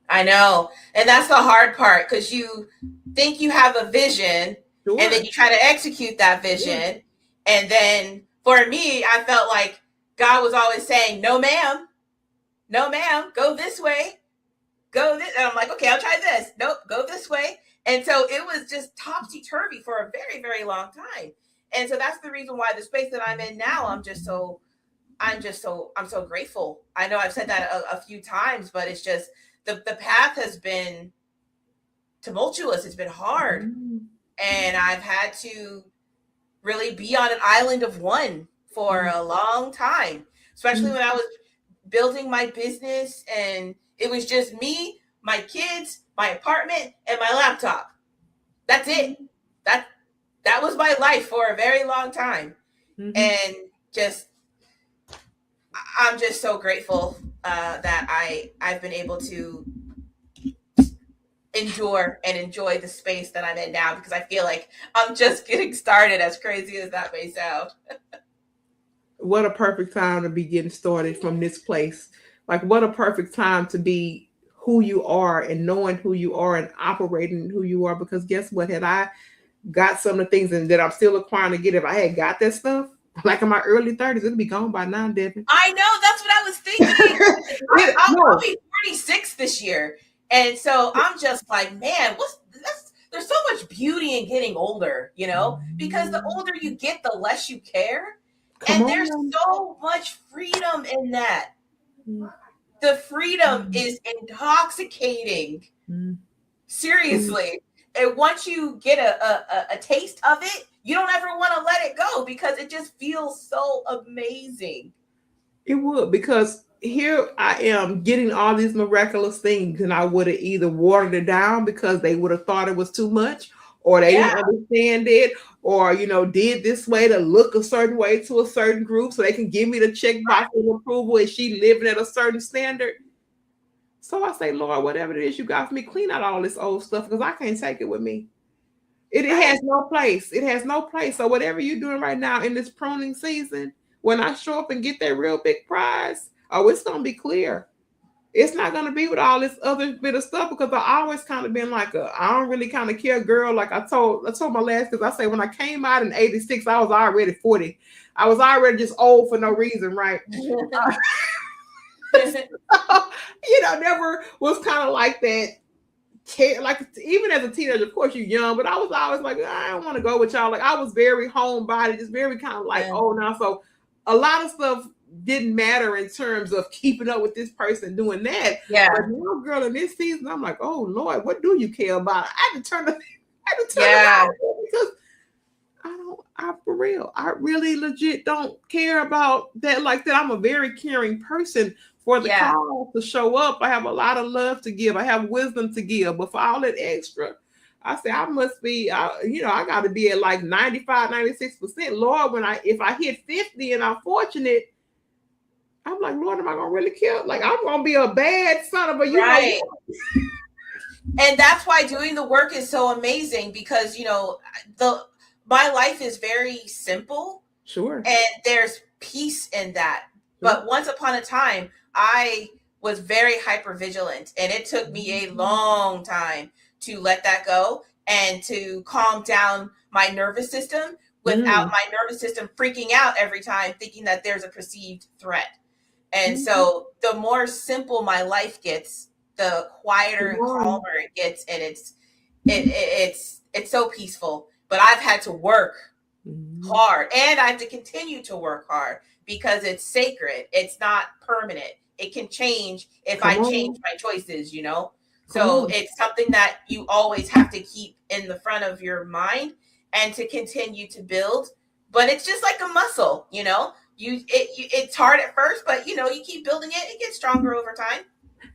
I know. And that's the hard part, because you think you have a vision and then you try to execute that vision. And then for me, I felt like God was always saying, no, ma'am, go this way, go this. And I'm like, okay, I'll try this. Nope, go this way. And so it was just topsy-turvy for a very, very long time. And so that's the reason why the space that I'm in now, I'm so grateful. I know I've said that a few times, but it's just the path has been tumultuous. It's been hard. And I've had to really be on an island of one for a long time, especially when I was building my business and it was just me, my kids, my apartment, and my laptop. That's it. That was my life for a very long time. And I'm just so grateful that I've been able to endure and enjoy the space that I'm in now, because I feel like I'm just getting started, as crazy as that may sound. What a perfect time to be getting started from this place. Like, what a perfect time to be who you are and knowing who you are and operating who you are. Because guess what? Had I got some of the things that I'm still acquiring to get, if I had got that stuff, like in my early 30s, it'd be gone by now, Devon. I know. That's what I was thinking. I'll be 46 this year. And so I'm just like, man, there's so much beauty in getting older, because the older you get, the less you care. There's so much freedom in that. The freedom is intoxicating. Seriously. And once you get a taste of it, you don't ever want to let it go, because it just feels so amazing. It would, because here I am getting all these miraculous things, and I would have either watered it down because they would have thought it was too much, or they didn't understand it, or did this way to look a certain way to a certain group so they can give me the checkbox of approval, and she living at a certain standard. So I say, Lord, whatever it is you got for me, clean out all this old stuff, because I can't take it with me. It has no place. It has no place. So whatever you're doing right now in this pruning season, when I show up and get that real big prize, it's going to be clear. It's not going to be with all this other bit of stuff, because I always kind of been like I don't really kind of care girl. Like I told my last, because I say when I came out in 86, I was already 40. I was already just old for no reason, right? Never was kind of like that. Like, even as a teenager, of course you're young, but I was always like, I don't want to go with y'all. Like, I was very homebody, just very kind of like old now. So a lot of stuff didn't matter in terms of keeping up with this person doing that. But now, girl, in this season, I'm like, oh Lord, what do you care about? I had to turn around because I for real, I really legit don't care about that like that. I'm a very caring person. For the call to show up, I have a lot of love to give. I have wisdom to give. But for all that extra, I say I must be, I got to be at like 95, 96%. Lord, if I hit 50 and I'm fortunate, I'm like, Lord, am I going to really kill? Like, I'm going to be a bad son of a, And that's why doing the work is so amazing, because my life is very simple, Sure. and there's peace in that. Sure. But once upon a time, I was very hyper vigilant, and it took me a long time to let that go and to calm down my nervous system without Mm. my nervous system freaking out every time, thinking that there's a perceived threat. And Mhm. so the more simple my life gets, the quieter Come and on. calmer it gets, and it's so peaceful. But I've had to work Mhm. hard, and I have to continue to work hard, because it's sacred. It's not permanent. It can change if I Come change on. my choices. Come So on. it's something that you always have to keep in the front of your mind and to continue to build. But it's just like a muscle. It's hard at first, but you keep building it, it gets stronger over time.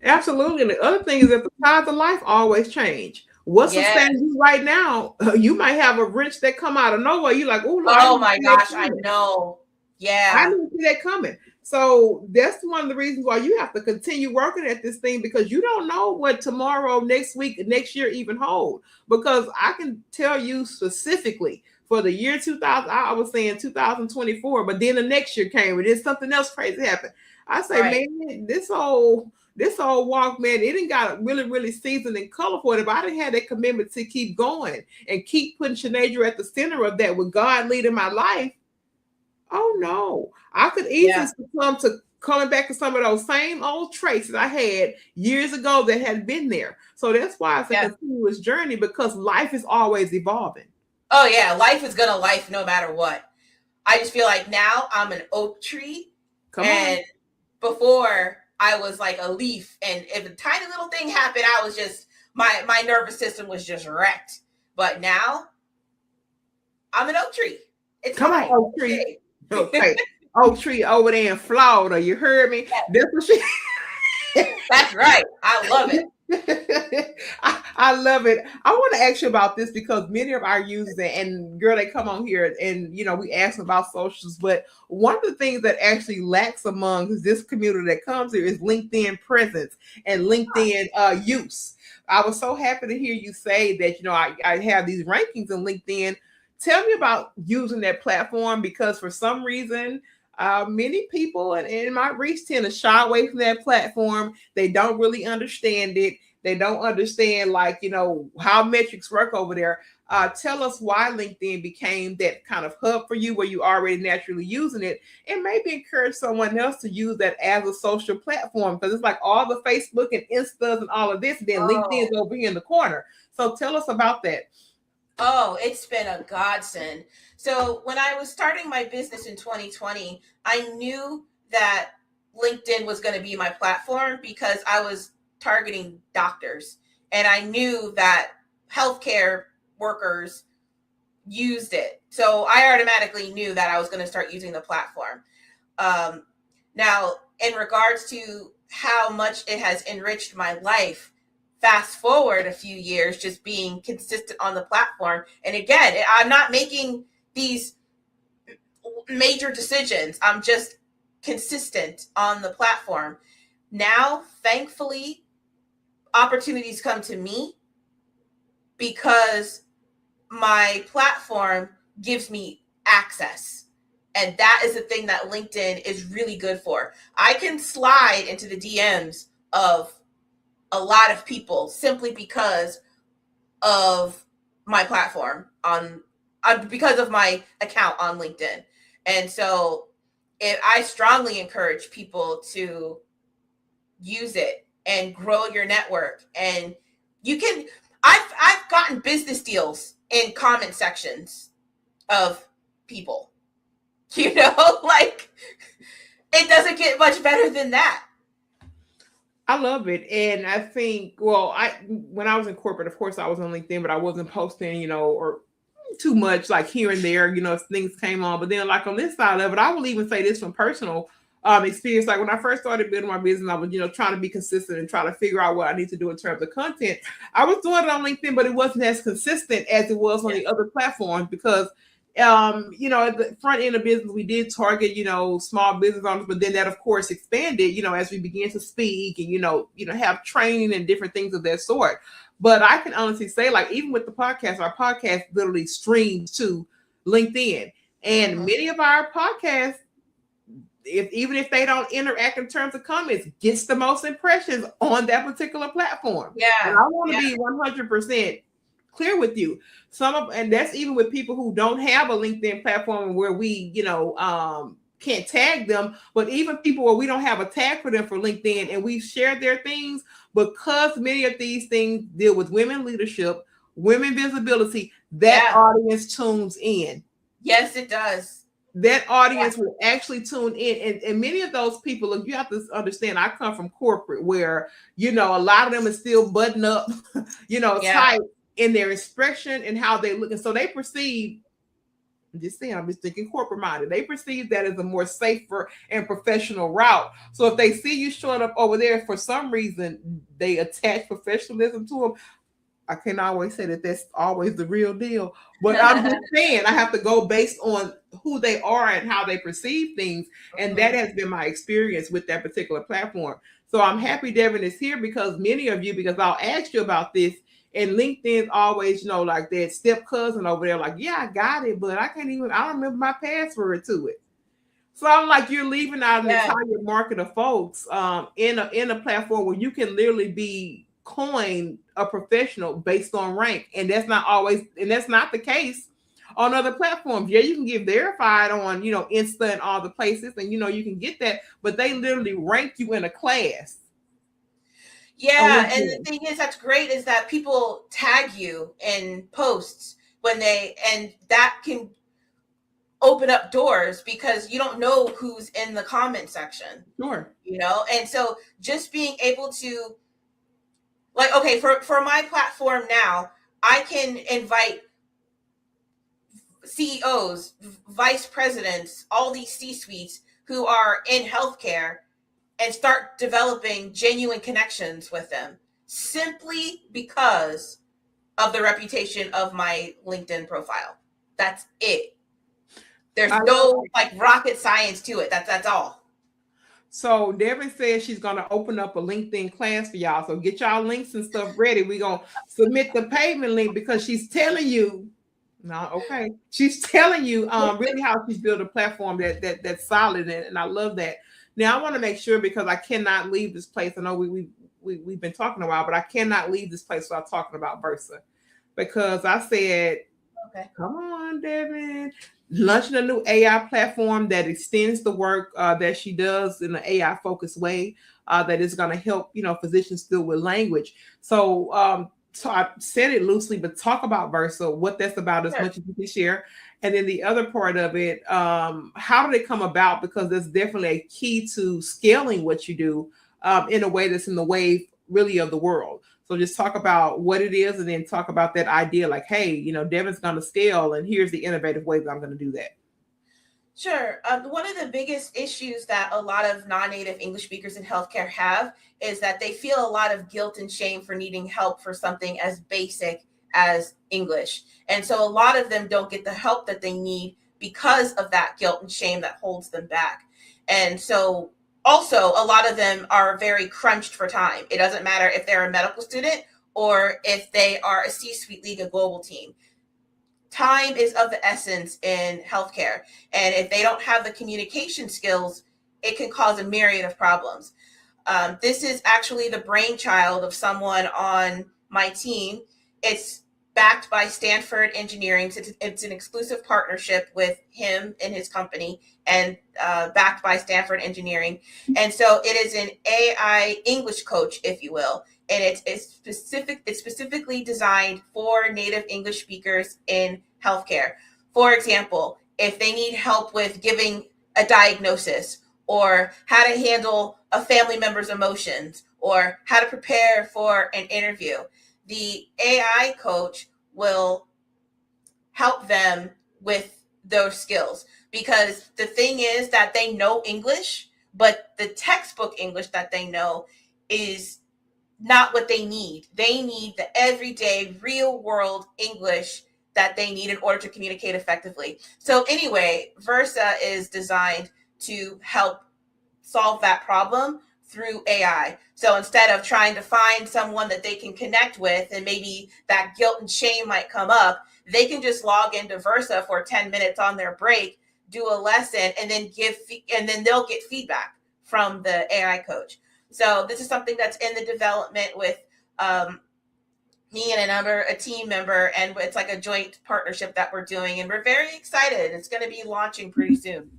Absolutely. And the other thing is that the tides of life always change. What's Yes. sustaining you right now? You might have a wrench that come out of nowhere. You're like, oh Lord, I Oh didn't my see that gosh, I coming. know. I Yeah. didn't see that coming. So that's one of the reasons why you have to continue working at this thing, because you don't know what tomorrow, next week, next year even hold. Because I can tell you specifically for the year 2000, I was saying 2024, but then the next year came and then something else crazy happened. I say, Right. man, this old walk, man, it didn't got really, really seasoned and colorful. If I didn't have that commitment to keep going and keep putting Shanasia at the center of that with God leading my life, oh no, I could easily Yeah. succumb to coming back to some of those same old traits that I had years ago that had been there. So that's why it's a Yeah. continuous journey, because life is always evolving. Oh yeah, life is gonna life no matter what. I just feel like now I'm an oak tree, Come on. and before I was like a leaf, and if a tiny little thing happened, I was just my nervous system was just wrecked. But now I'm an oak tree. It's Come on, fine. oak It's tree. okay. Okay. Oak tree over there in Florida. You heard me? That's what she That's right. I love it. I love it. I want to ask you about this because many of our users and girl, they come on here and we ask them about socials, but one of the things that actually lacks among this community that comes here is LinkedIn presence and LinkedIn use. I was so happy to hear you say that I have these rankings in LinkedIn. Tell me about using that platform, because for some reason many people in my reach tend to shy away from that platform. They don't really understand it. They don't understand, like, how metrics work over there. Tell us why LinkedIn became that kind of hub for you where you already naturally using it, and maybe encourage someone else to use that as a social platform, because it's like all the Facebook and Instas and all of this, and then Oh, LinkedIn's over here in the corner. So tell us about that. oh, it's been a godsend. So when I was starting my business in 2020, I knew that LinkedIn was going to be my platform, because I was targeting doctors, and I knew that healthcare workers used it. So I automatically knew that I was going to start using the platform. Um, Now, in regards to how much it has enriched my life, fast forward a few years, just being consistent on the platform. And again, I'm not making these major decisions, I'm just consistent on the platform. Now, thankfully, opportunities come to me because my platform gives me access. And that is the thing that LinkedIn is really good for. I can slide into the DMs of a lot of people simply because of my platform because of my account on LinkedIn. And so I strongly encourage people to use it and grow your network. And you can I've gotten business deals in comment sections of people. Like, it doesn't get much better than that. I love it. And I think, well, when I was in corporate, of course I was on LinkedIn, but I wasn't posting, or too much, like here and there, if things came on. But then, like, on this side of it, I will even say this from personal experience. Like, when I first started building my business, I was, trying to be consistent and try to figure out what I need to do in terms of content. I was doing it on LinkedIn, but it wasn't as consistent as it was on Yeah. the other platforms, because at the front end of business, we did target, small business owners, but then that of course expanded, as we began to speak and, have training and different things of that sort. But I can honestly say, like, even with the podcast, our podcast literally streams to LinkedIn. And many of our podcasts, even if they don't interact in terms of comments, gets the most impressions on that particular platform. Yeah. And I want to be 100% clear with you. And that's even with people who don't have a LinkedIn platform where we, can't tag them, but even people where we don't have a tag for them for LinkedIn and we share their things, because many of these things deal with women leadership, women visibility, that audience tunes in. Yes, it does. That audience will actually tune in. And many of those people, look, you have to understand, I come from corporate where, a lot of them is still button up, tight in their expression and how they look. And so they perceive, I'm just thinking corporate minded. They perceive that as a more safer and professional route. So if they see you showing up over there, for some reason, they attach professionalism to them. I can't always say that that's always the real deal, but I'm just saying I have to go based on who they are and how they perceive things. And that has been my experience with that particular platform. So I'm happy Devon is here because many of you, because I'll ask you about this, and LinkedIn's always, like that step cousin over there, like, yeah, I got it, but I don't remember my password to it. So I'm like, you're leaving out an entire market of folks in a platform where you can literally be coined a professional based on rank. And that's not the case on other platforms. Yeah, you can get verified on, Insta and all the places, and you can get that, but they literally rank you in a class. Yeah, and the thing is that's great is that people tag you in posts and that can open up doors because you don't know who's in the comment section. Sure. And so just being able to, like, okay, for my platform now, I can invite CEOs, vice presidents, all these C-suites who are in healthcare and start developing genuine connections with them simply because of the reputation of my LinkedIn profile. That's it. There's no rocket science to it. That's all. So Devon says she's going to open up a LinkedIn class for y'all. So get y'all links and stuff ready. We're going to submit the payment link because she's telling you, she's telling you really how she's built a platform that's solid. And I love that. Now I want to make sure, because I cannot leave this place. I know we've been talking a while, but I cannot leave this place without talking about Versa, because I said, come on, Devon. Launching a new AI platform that extends the work that she does in an AI focused way that is going to help, physicians deal with language. So I said it loosely, but talk about Versa, what that's about as much as you can share. And then the other part of it, how did it come about? Because that's definitely a key to scaling what you do in a way that's in the wave really of the world. So just talk about what it is, and then talk about that idea, like, hey, Devon's going to scale, and here's the innovative way that I'm going to do that. Sure. One of the biggest issues that a lot of non-native English speakers in healthcare have is that they feel a lot of guilt and shame for needing help for something as basic as English. And so a lot of them don't get the help that they need because of that guilt and shame that holds them back. And so also, a lot of them are very crunched for time. It doesn't matter if they're a medical student or if they are a C-suite league, a global team. Time is of the essence in healthcare. And if they don't have the communication skills, it can cause a myriad of problems. This is actually the brainchild of someone on my team. It's backed by Stanford Engineering. It's an exclusive partnership with him and his company, and backed by Stanford Engineering. And so it is an AI English coach, if you will. And it's specifically designed for native English speakers in healthcare. For example, if they need help with giving a diagnosis, or how to handle a family member's emotions, or how to prepare for an interview, the AI coach will help them with those skills. Because the thing is that they know English, but the textbook English that they know is not what they need. They need the everyday, real world English that they need in order to communicate effectively. So anyway, Versa is designed to help solve that problem through AI. So instead of trying to find someone that they can connect with, and maybe that guilt and shame might come up, they can just log into Versa for 10 minutes on their break, do a lesson, and then they'll get feedback from the AI coach. So this is something that's in the development with me and a team member, and it's like a joint partnership that we're doing, and we're very excited. It's going to be launching pretty soon.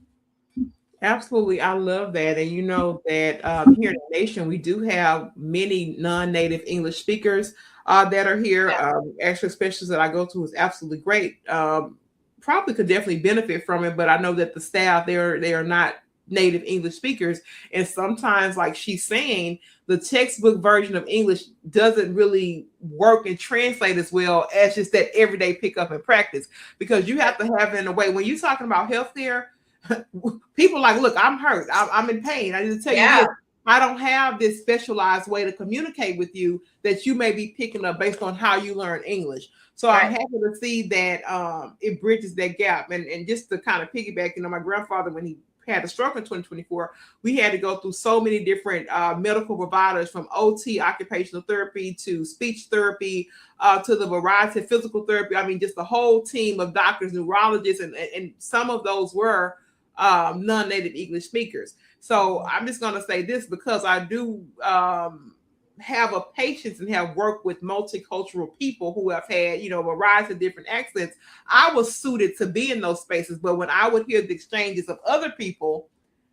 Absolutely. I love that. And you know that here in the nation, we do have many non-native English speakers that are here. Yeah. Actually, specialists that I go to is absolutely great. Probably could definitely benefit from it, but I know that the staff, they are not native English speakers. And sometimes, like she's saying, the textbook version of English doesn't really work and translate as well as just that everyday pickup and practice, because you have to have it in a way. When you're talking about healthcare, people like, look, I'm hurt. I'm in pain. I need to tell you this. I don't have this specialized way to communicate with you that you may be picking up based on how you learn English. So I'm happy to see that it bridges that gap. And just to kind of piggyback, you know, my grandfather, when he had a stroke in 2024, we had to go through so many different medical providers, from OT, occupational therapy, to speech therapy, to the variety of physical therapy. I mean, just the whole team of doctors, neurologists, and some of those were non-native English speakers. So I'm just going to say this, because I do have a patience and have worked with multicultural people who have had, you know, a variety of different accents. I was suited to be in those spaces, but when I would hear the exchanges of other people,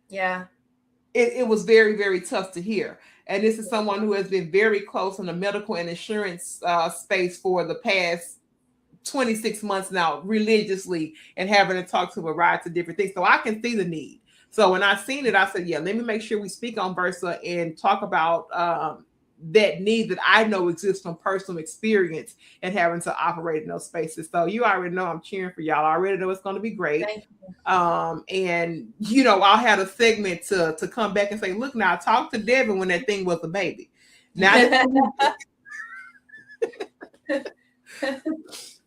it was very, very tough to hear. And this is someone who has been very close in the medical and insurance space for the past 26 months now, religiously, and having to talk to a variety of different things. So I can see the need. So when I seen it, I said, yeah, let me make sure we speak on Versa and talk about that need that I know exists from personal experience and having to operate in those spaces. So you already know I'm cheering for y'all. I already know it's going to be great. And you know, I'll have a segment to come back and say, look, now I talked to Devon when that thing was a baby. Now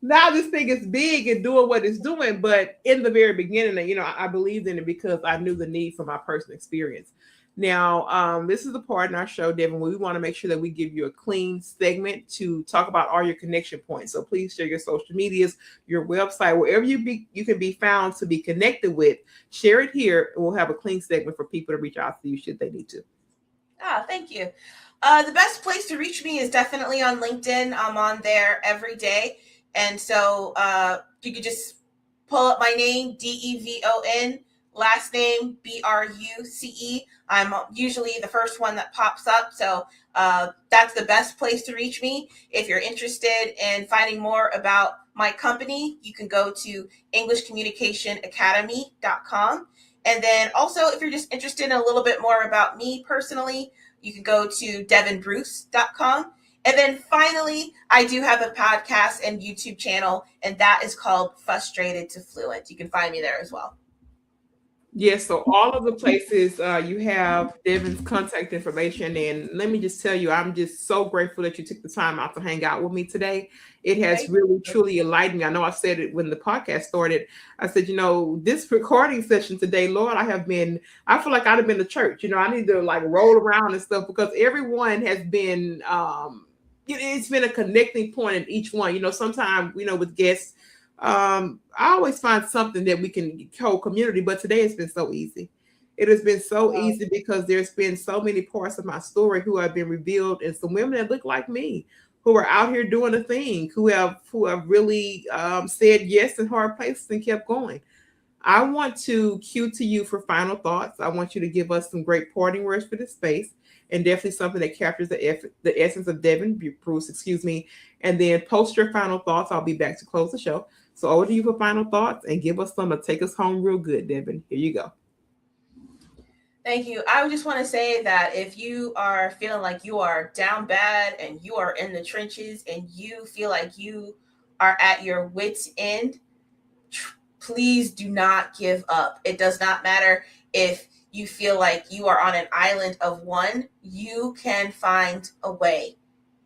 now this thing is big and doing what it's doing. But in the very beginning, you know, I believed in it because I knew the need from my personal experience. Now, this is the part in our show, Devon, where we want to make sure that we give you a clean segment to talk about all your connection points. So please share your social medias, your website, wherever you can be found to be connected with. Share it here, and we'll have a clean segment for people to reach out to you should they need to. Thank you. The best place to reach me is definitely on LinkedIn. I'm on there every day. And so you could just pull up my name, Devon, last name Bruce. I'm usually the first one that pops up. So that's the best place to reach me. If you're interested in finding more about my company, you can go to EnglishCommunicationAcademy.com. And then also, if you're just interested in a little bit more about me personally, you can go to DevonBruce.com. And then finally, I do have a podcast and YouTube channel, and that is called Frustrated to Fluent. You can find me there as well. Yes, so all of the places you have Devon's contact information. And let me just tell you, I'm just so grateful that you took the time out to hang out with me today. It has really, truly enlightened me. I know I said it when the podcast started. I said, you know, this recording session today, Lord, I feel like I'd have been to church. You know, I need to like roll around and stuff, because everyone has been, it's been a connecting point in each one. You know, sometimes, you know, with guests, I always find something that we can hold community, but today it's been so easy. It has been so easy because there's been so many parts of my story who have been revealed, and some women that look like me who are out here doing a thing, who have really said yes in hard places and kept going. I want to cue to you for final thoughts. I want you to give us some great parting words for this space, and definitely something that captures the essence of Devon Bruce, and then post your final thoughts. I'll be back to close the show. So over to you for final thoughts, and give us some to take us home real good, Devon. Here you go. Thank you. I just want to say that if you are feeling like you are down bad and you are in the trenches and you feel like you are at your wit's end, please do not give up. It does not matter if you feel like you are on an island of one. You can find a way.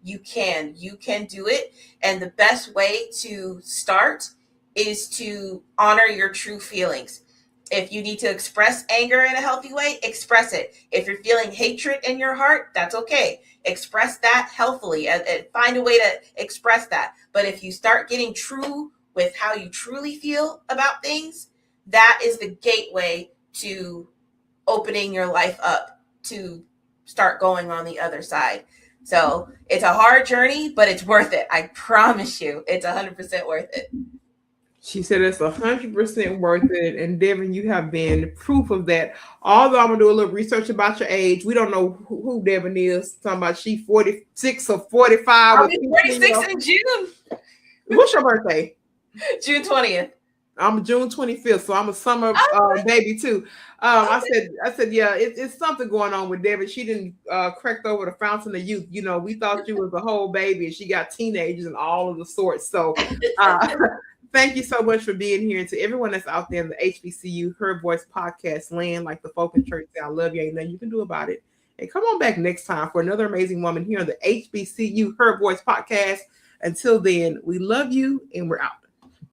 You can do it. And the best way to start is to honor your true feelings. If you need to express anger in a healthy way, express it. If you're feeling hatred in your heart, that's okay. Express that healthily and find a way to express that. But if you start getting true with how you truly feel about things, that is the gateway to opening your life up to start going on the other side. So it's a hard journey, but it's worth it. I promise you, it's 100% worth it. She said it's 100% worth it. And Devon, you have been proof of that. Although I'm gonna do a little research about your age. We don't know who Devon is. Talking about she 46 or 45. I'll be 46 in June. What's your birthday? June 20th. I'm June 25th, so I'm a summer baby too. I said, yeah, it's something going on with Devon. She didn't cracked over the fountain of youth. You know, we thought she was a whole baby, and she got teenagers and all of the sorts. So, thank you so much for being here, and to everyone that's out there in the HBCU Her Voice podcast land, like the folk in church say, I love you. Ain't nothing you can do about it. And come on back next time for another amazing woman here on the HBCU Her Voice podcast. Until then, we love you, and we're out.